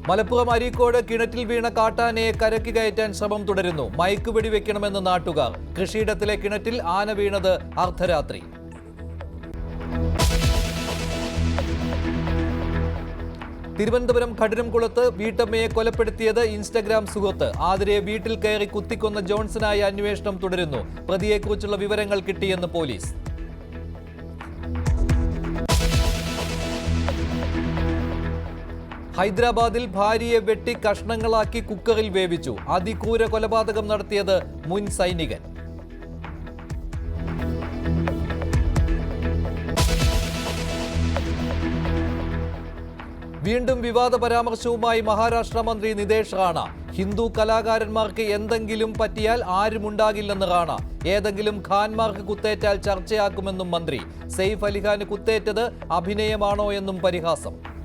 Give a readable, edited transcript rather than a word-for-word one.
മലപ്പുറം അരീക്കോട് കിണറ്റിൽ വീണ കാട്ടാനയെ കരയ്ക്ക് കയറ്റാൻ ശ്രമം തുടരുന്നു. മയക്ക് വെടിവെക്കണമെന്ന് നാട്ടുകാർ. കൃഷിയിടത്തിലെ കിണറ്റിൽ ആന വീണത് അർദ്ധരാത്രി. തിരുവനന്തപുരം കഠിനംകുളത്ത് വീട്ടമ്മയെ കൊലപ്പെടുത്തിയത് ഇൻസ്റ്റഗ്രാം സുഹൃത്ത്. ആതിരയെ വീട്ടിൽ കയറി കുത്തിക്കൊന്ന ജോൺസനായ അന്വേഷണം തുടരുന്നു. പ്രതിയെക്കുറിച്ചുള്ള വിവരങ്ങൾ കിട്ടിയെന്ന് പോലീസ്. ഹൈദരാബാദിൽ ഭാര്യയെ വെട്ടി കഷ്ണങ്ങളാക്കി കുക്കറിൽ വേവിച്ചു. അതിക്രൂര കൊലപാതകം നടത്തിയത് മുൻ സൈനികൻ. വീണ്ടും വിവാദ പരാമർശവുമായി മഹാരാഷ്ട്ര മന്ത്രി നിതേഷ് റാണ. ഹിന്ദു കലാകാരന്മാർക്ക് എന്തെങ്കിലും പറ്റിയാൽ ആരുമുണ്ടാകില്ലെന്ന് റാണ. ഏതെങ്കിലും ഖാൻമാർക്ക് കുത്തേറ്റാൽ ചർച്ചയാക്കുമെന്നും മന്ത്രി. സെയ്ഫ് അലിഖാന് കുത്തേറ്റത് അഭിനയമാണോ എന്നും പരിഹാസം.